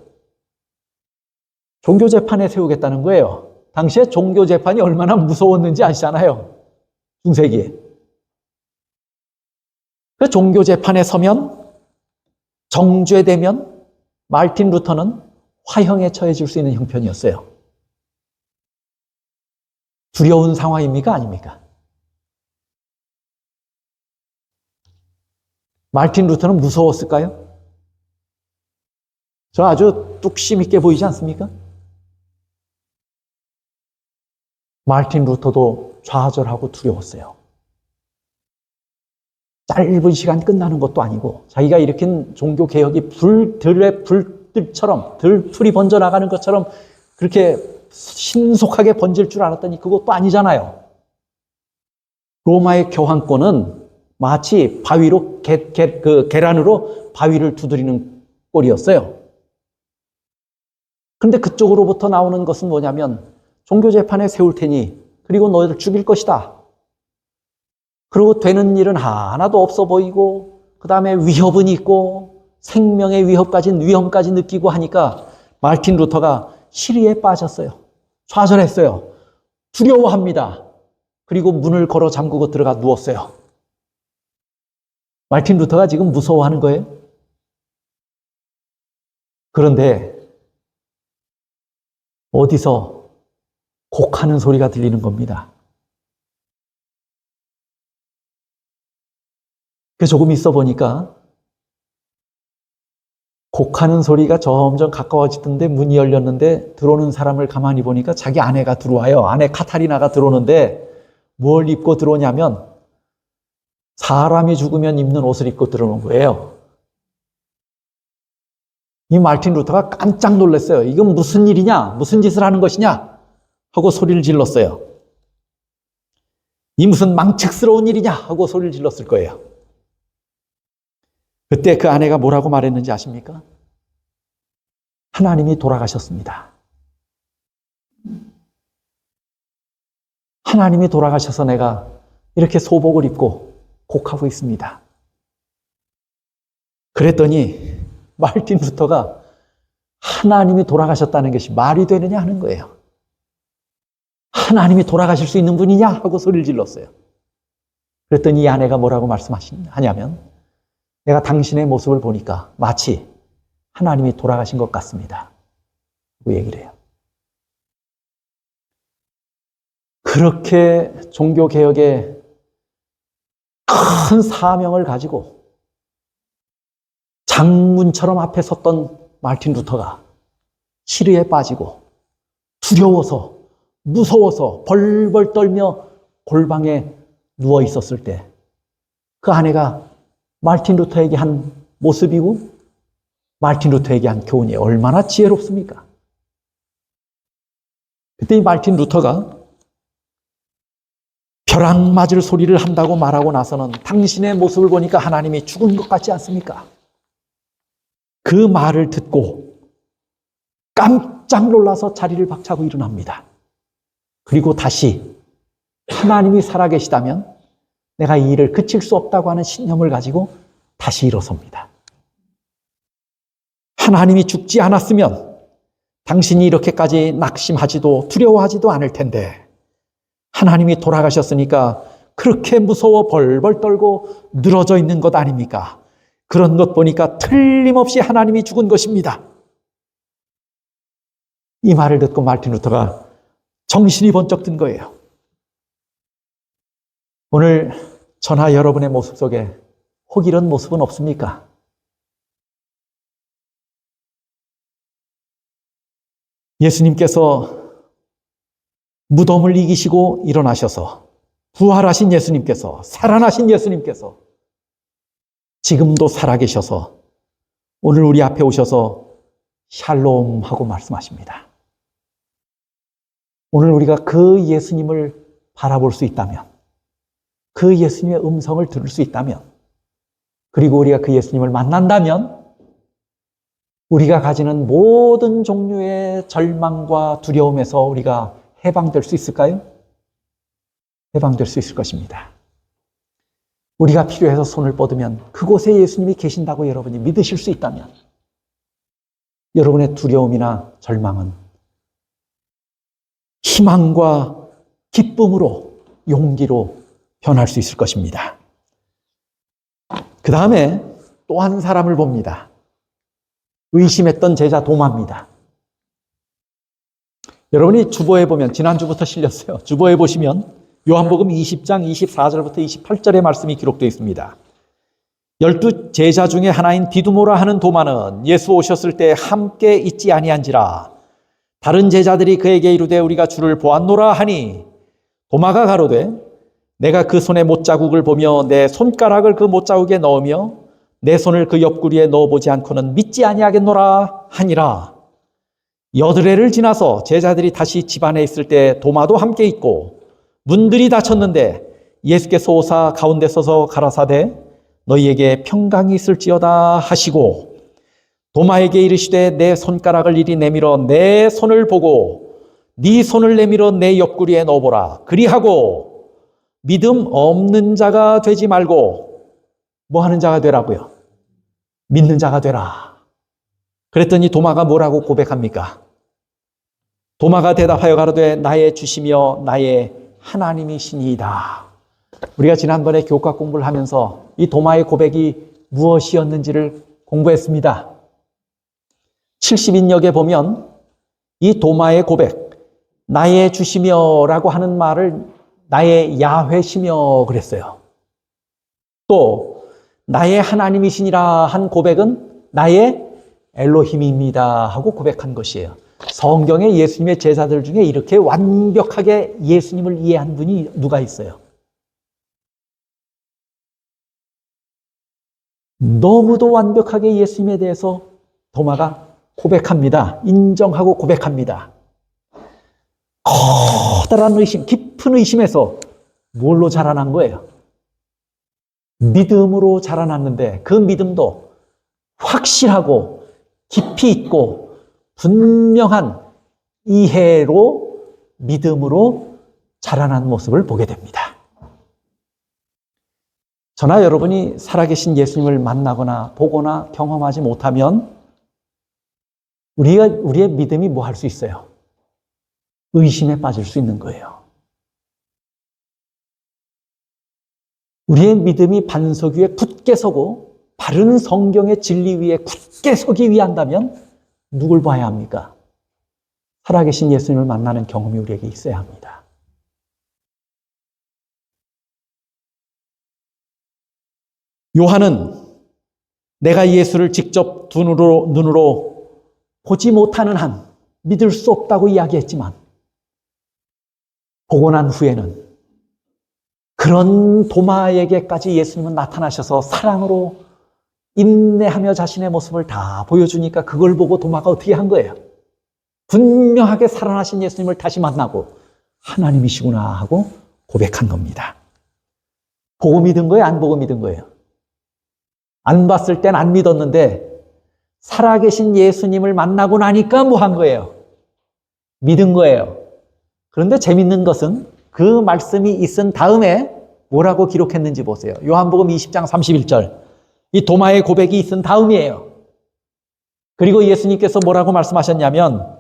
종교재판에 세우겠다는 거예요. 당시에 종교재판이 얼마나 무서웠는지 아시잖아요. 중세기에. 그 종교재판에 서면 정죄되면 마르틴 루터는 화형에 처해질 수 있는 형편이었어요. 두려운 상황입니까? 아닙니까? 마르틴 루터는 무서웠을까요? 저 아주 뚝심 있게 보이지 않습니까? 마르틴 루터도 좌절하고 두려웠어요. 짧은 시간 끝나는 것도 아니고 자기가 일으킨 종교개혁이 들의 불빛처럼 들풀이 번져나가는 것처럼 그렇게 신속하게 번질 줄 알았더니 그것도 아니잖아요. 로마의 교황권은 마치 바위로 계란으로 바위를 두드리는 꼴이었어요. 그런데 그쪽으로부터 나오는 것은 뭐냐면 종교재판에 세울 테니 그리고 너희를 죽일 것이다. 그리고 되는 일은 하나도 없어 보이고 그 다음에 위협은 있고 생명의 위험까지 느끼고 하니까 마르틴 루터가 시리에 빠졌어요. 좌절했어요. 두려워합니다. 그리고 문을 걸어 잠그고 들어가 누웠어요. 마르틴 루터가 지금 무서워하는 거예요. 그런데 어디서 곡하는 소리가 들리는 겁니다. 그 조금 있어 보니까 곡하는 소리가 점점 가까워지던데 문이 열렸는데 들어오는 사람을 가만히 보니까 자기 아내가 들어와요. 아내 카타리나가 들어오는데 뭘 입고 들어오냐면 사람이 죽으면 입는 옷을 입고 들어오는 거예요. 이 마르틴 루터가 깜짝 놀랐어요. 이건 무슨 일이냐? 무슨 짓을 하는 것이냐? 하고 소리를 질렀어요. 이 무슨 망측스러운 일이냐? 하고 소리를 질렀을 거예요. 그때 그 아내가 뭐라고 말했는지 아십니까? 하나님이 돌아가셨습니다. 하나님이 돌아가셔서 내가 이렇게 소복을 입고 곡하고 있습니다. 그랬더니 마르틴 루터가 하나님이 돌아가셨다는 것이 말이 되느냐 하는 거예요. 하나님이 돌아가실 수 있는 분이냐? 하고 소리를 질렀어요. 그랬더니 이 아내가 뭐라고 말씀하냐면 내가 당신의 모습을 보니까 마치 하나님이 돌아가신 것 같습니다. 라고 얘기를 해요. 그렇게 종교개혁의 큰 사명을 가지고 장문처럼 앞에 섰던 마르틴 루터가 시리에 빠지고 두려워서 무서워서 벌벌 떨며 골방에 누워 있었을 때 그 아내가 마르틴 루터에게 한 모습이고 마르틴 루터에게 한 교훈이 얼마나 지혜롭습니까? 그때 이 마르틴 루터가 벼락 맞을 소리를 한다고 말하고 나서는 당신의 모습을 보니까 하나님이 죽은 것 같지 않습니까? 그 말을 듣고 깜짝 놀라서 자리를 박차고 일어납니다. 그리고 다시 하나님이 살아계시다면 내가 이 일을 그칠 수 없다고 하는 신념을 가지고 다시 일어섭니다. 하나님이 죽지 않았으면 당신이 이렇게까지 낙심하지도 두려워하지도 않을 텐데 하나님이 돌아가셨으니까 그렇게 무서워 벌벌 떨고 늘어져 있는 것 아닙니까? 그런 것 보니까 틀림없이 하나님이 죽은 것입니다. 이 말을 듣고 마르틴 루터가 정신이 번쩍 든 거예요. 오늘 저나 여러분의 모습 속에 혹 이런 모습은 없습니까? 예수님께서 무덤을 이기시고 일어나셔서 부활하신 예수님께서 살아나신 예수님께서 지금도 살아계셔서 오늘 우리 앞에 오셔서 샬롬 하고 말씀하십니다. 오늘 우리가 그 예수님을 바라볼 수 있다면 그 예수님의 음성을 들을 수 있다면 그리고 우리가 그 예수님을 만난다면 우리가 가지는 모든 종류의 절망과 두려움에서 우리가 해방될 수 있을까요? 해방될 수 있을 것입니다. 우리가 필요해서 손을 뻗으면 그곳에 예수님이 계신다고 여러분이 믿으실 수 있다면 여러분의 두려움이나 절망은 희망과 기쁨으로 용기로 변할 수 있을 것입니다. 그 다음에 또 한 사람을 봅니다. 의심했던 제자 도마입니다. 여러분이 주보에 보면 지난주부터 실렸어요. 주보에 보시면 요한복음 20장 24절부터 28절의 말씀이 기록되어 있습니다. 12 제자 중에 하나인 디두모라 하는 도마는 예수 오셨을 때 함께 있지 아니한지라 다른 제자들이 그에게 이르되 우리가 주를 보았노라 하니 도마가 가로되 내가 그 손에 못자국을 보며 내 손가락을 그 못자국에 넣으며 내 손을 그 옆구리에 넣어보지 않고는 믿지 아니하겠노라 하니라. 여드레를 지나서 제자들이 다시 집 안에 있을 때 도마도 함께 있고 문들이 닫혔는데 예수께서 오사 가운데 서서 가라사대 너희에게 평강이 있을지어다 하시고 도마에게 이르시되 내 손가락을 이리 내밀어 내 손을 보고 네 손을 내밀어 내 옆구리에 넣어보라. 그리하고 믿음 없는 자가 되지 말고 뭐 하는 자가 되라고요? 믿는 자가 되라. 그랬더니 도마가 뭐라고 고백합니까? 도마가 대답하여 가로되 나의 주시며 나의 하나님이시니이다. 우리가 지난번에 교과 공부를 하면서 이 도마의 고백이 무엇이었는지를 공부했습니다. 70인역에 보면 이 도마의 고백, 나의 주시며 라고 하는 말을 나의 야훼시며 그랬어요. 또 나의 하나님이시니라 한 고백은 나의 엘로힘입니다 하고 고백한 것이에요. 성경에 예수님의 제자들 중에 이렇게 완벽하게 예수님을 이해한 분이 누가 있어요? 너무도 완벽하게 예수님에 대해서 도마가 고백합니다. 인정하고 고백합니다. 커다란 의심, 깊은 의심에서 뭘로 자라난 거예요? 믿음으로 자라났는데 그 믿음도 확실하고 깊이 있고 분명한 이해로 믿음으로 자라난 모습을 보게 됩니다. 저나 여러분이 살아계신 예수님을 만나거나 보거나 경험하지 못하면 우리의 믿음이 뭐 할 수 있어요? 의심에 빠질 수 있는 거예요. 우리의 믿음이 반석 위에 굳게 서고 바른 성경의 진리 위에 굳게 서기 위한다면 누굴 봐야 합니까? 살아계신 예수님을 만나는 경험이 우리에게 있어야 합니다. 요한은 내가 예수를 직접 눈으로 보지 못하는 한 믿을 수 없다고 이야기했지만 보고 난 후에는 그런 도마에게까지 예수님은 나타나셔서 사랑으로 인내하며 자신의 모습을 다 보여주니까 그걸 보고 도마가 어떻게 한 거예요? 분명하게 살아나신 예수님을 다시 만나고 하나님이시구나 하고 고백한 겁니다. 보고 믿은 거예요? 안 보고 믿은 거예요? 안 봤을 땐 안 믿었는데 살아계신 예수님을 만나고 나니까 뭐 한 거예요? 믿은 거예요. 그런데 재밌는 것은 그 말씀이 있은 다음에 뭐라고 기록했는지 보세요. 요한복음 20장 31절. 이 도마의 고백이 있은 다음이에요. 그리고 예수님께서 뭐라고 말씀하셨냐면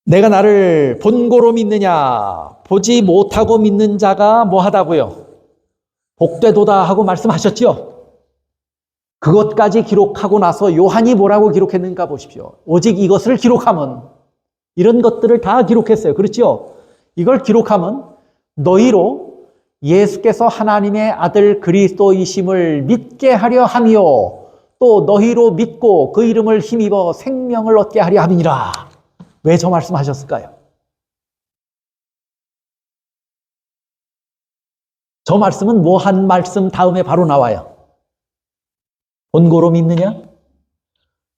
내가 나를 본고로 믿느냐 보지 못하고 믿는 자가 뭐하다고요? 복되도다 하고 말씀하셨죠. 그것까지 기록하고 나서 요한이 뭐라고 기록했는가 보십시오. 오직 이것을 기록하면 이런 것들을 다 기록했어요. 그렇죠? 이걸 기록하면 너희로 예수께서 하나님의 아들 그리스도이심을 믿게 하려 함이요 또 너희로 믿고 그 이름을 힘입어 생명을 얻게 하려 함이니라. 왜 저 말씀하셨을까요? 저 말씀은 뭐 한 말씀 다음에 바로 나와요. 본고로 믿느냐?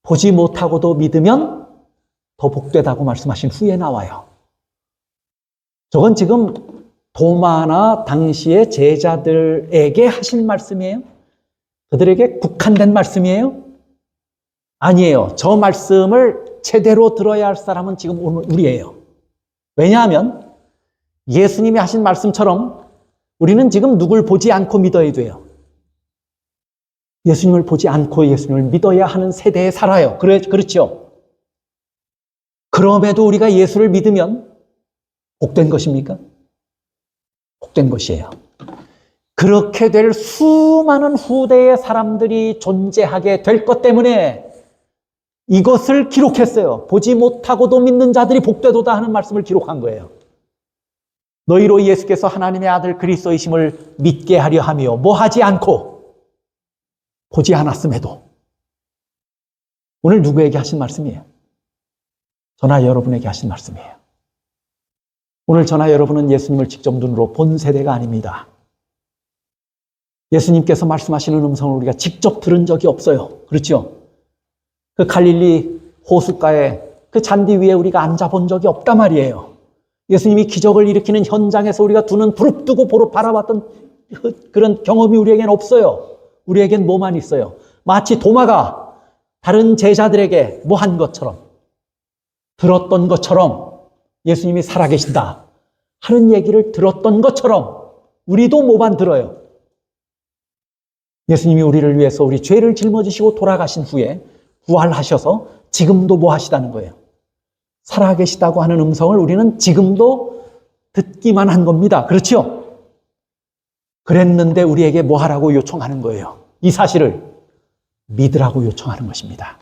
보지 못하고도 믿으면 더 복되다고 말씀하신 후에 나와요. 저건 지금 도마나 당시의 제자들에게 하신 말씀이에요? 그들에게 국한된 말씀이에요? 아니에요. 저 말씀을 제대로 들어야 할 사람은 지금 오늘 우리예요. 왜냐하면 예수님이 하신 말씀처럼 우리는 지금 누굴 보지 않고 믿어야 돼요. 예수님을 보지 않고 예수님을 믿어야 하는 세대에 살아요. 그렇죠? 그럼에도 우리가 예수를 믿으면 복된 것입니까? 복된 것이에요. 그렇게 될 수많은 후대의 사람들이 존재하게 될 것 때문에 이것을 기록했어요. 보지 못하고도 믿는 자들이 복되도다 하는 말씀을 기록한 거예요. 너희로 예수께서 하나님의 아들 그리스도이심을 믿게 하려 하며 뭐 하지 않고 보지 않았음에도. 오늘 누구에게 하신 말씀이에요? 저나 여러분에게 하신 말씀이에요. 오늘 저나 여러분은 예수님을 직접 눈으로 본 세대가 아닙니다. 예수님께서 말씀하시는 음성을 우리가 직접 들은 적이 없어요. 그렇죠? 그 갈릴리 호숫가에 그 잔디 위에 우리가 앉아본 적이 없단 말이에요. 예수님이 기적을 일으키는 현장에서 우리가 두 눈 부릅뜨고 바라봤던 그런 경험이 우리에겐 없어요. 우리에겐 뭐만 있어요? 마치 도마가 다른 제자들에게 뭐 한 것처럼 들었던 것처럼 예수님이 살아계신다 하는 얘기를 들었던 것처럼 우리도 뭐만 들어요. 예수님이 우리를 위해서 우리 죄를 짊어지시고 돌아가신 후에 부활하셔서 지금도 뭐 하시다는 거예요? 살아계시다고 하는 음성을 우리는 지금도 듣기만 한 겁니다. 그렇죠? 그랬는데 우리에게 뭐 하라고 요청하는 거예요? 이 사실을 믿으라고 요청하는 것입니다.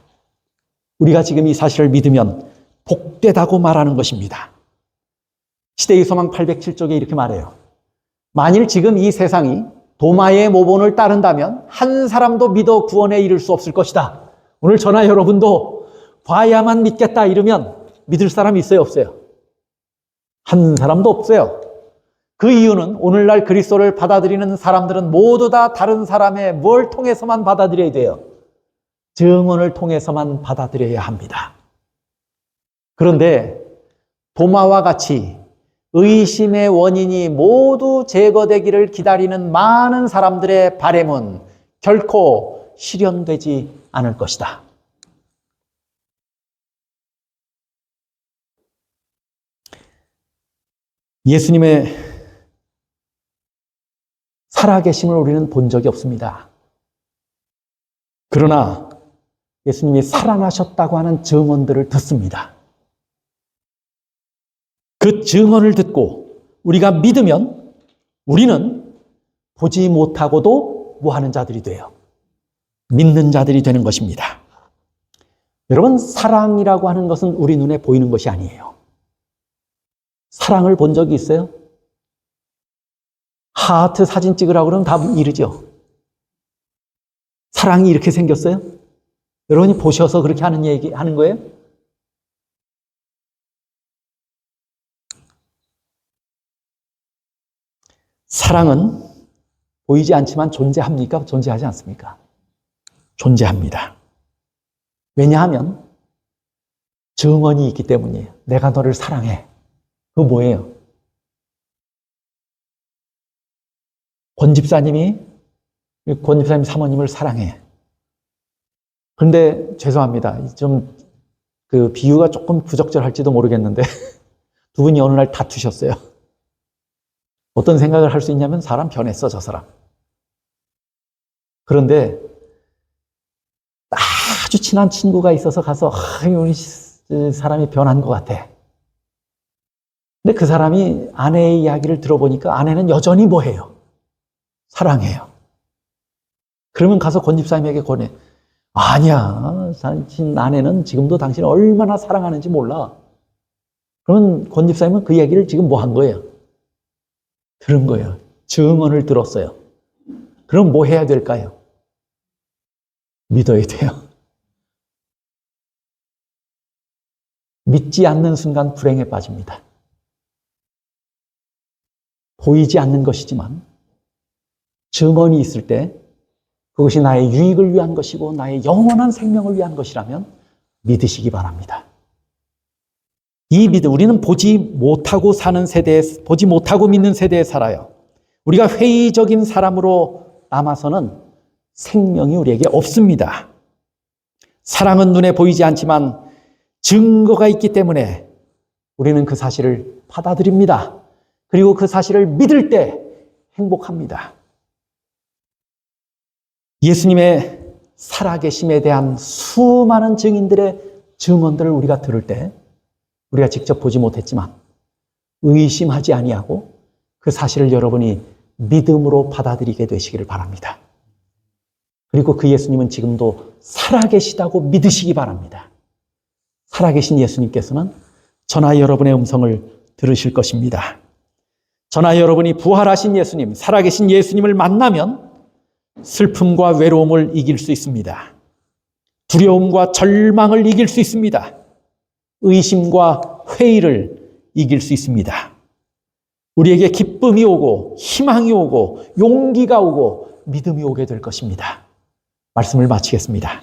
우리가 지금 이 사실을 믿으면 복되다고 말하는 것입니다. 시대의 소망 807쪽에 이렇게 말해요. 만일 지금 이 세상이 도마의 모본을 따른다면 한 사람도 믿어 구원에 이를 수 없을 것이다. 오늘 저나 여러분도 봐야만 믿겠다 이러면 믿을 사람이 있어요, 없어요? 한 사람도 없어요. 그 이유는 오늘날 그리스도를 받아들이는 사람들은 모두 다 다른 사람의 뭘 통해서만 받아들여야 돼요? 증언을 통해서만 받아들여야 합니다. 그런데 도마와 같이 의심의 원인이 모두 제거되기를 기다리는 많은 사람들의 바람은 결코 실현되지 않을 것이다. 예수님의 살아계심을 우리는 본 적이 없습니다. 그러나 예수님이 살아나셨다고 하는 증언들을 듣습니다. 그 증언을 듣고 우리가 믿으면 우리는 보지 못하고도 뭐 하는 자들이 돼요? 믿는 자들이 되는 것입니다. 여러분, 사랑이라고 하는 것은 우리 눈에 보이는 것이 아니에요. 사랑을 본 적이 있어요? 하트 사진 찍으라고 그러면 다 이르죠. 사랑이 이렇게 생겼어요? 여러분이 보셔서 그렇게 하는 거예요? 사랑은 보이지 않지만 존재합니까? 존재하지 않습니까? 존재합니다. 왜냐하면 증언이 있기 때문이에요. 내가 너를 사랑해. 그거 뭐예요? 권 집사님 사모님을 사랑해. 그런데 죄송합니다. 좀 그 비유가 조금 부적절할지도 모르겠는데 두 분이 어느 날 다투셨어요. 어떤 생각을 할 수 있냐면 사람 변했어, 저 사람. 그런데 아주 친한 친구가 있어서 가서 우리 사람이 변한 것 같아. 근데 그 사람이 아내의 이야기를 들어보니까 아내는 여전히 뭐해요? 사랑해요. 그러면 가서 권 집사님에게 권해. 아니야, 당신 아내는 지금도 당신을 얼마나 사랑하는지 몰라. 그러면 권 집사님은 그 얘기를 지금 뭐 한 거예요? 들은 거예요. 증언을 들었어요. 그럼 뭐 해야 될까요? 믿어야 돼요. 믿지 않는 순간 불행에 빠집니다. 보이지 않는 것이지만 증언이 있을 때 그것이 나의 유익을 위한 것이고 나의 영원한 생명을 위한 것이라면 믿으시기 바랍니다. 이 믿음, 우리는 보지 못하고 사는 세대에, 보지 못하고 믿는 세대에 살아요. 우리가 회의적인 사람으로 남아서는 생명이 우리에게 없습니다. 사랑은 눈에 보이지 않지만 증거가 있기 때문에 우리는 그 사실을 받아들입니다. 그리고 그 사실을 믿을 때 행복합니다. 예수님의 살아계심에 대한 수많은 증인들의 증언들을 우리가 들을 때 우리가 직접 보지 못했지만 의심하지 아니하고 그 사실을 여러분이 믿음으로 받아들이게 되시기를 바랍니다. 그리고 그 예수님은 지금도 살아계시다고 믿으시기 바랍니다. 살아계신 예수님께서는 저나 여러분의 음성을 들으실 것입니다. 저나 여러분이 부활하신 예수님, 살아계신 예수님을 만나면 슬픔과 외로움을 이길 수 있습니다. 두려움과 절망을 이길 수 있습니다. 의심과 회의를 이길 수 있습니다. 우리에게 기쁨이 오고 희망이 오고 용기가 오고 믿음이 오게 될 것입니다. 말씀을 마치겠습니다.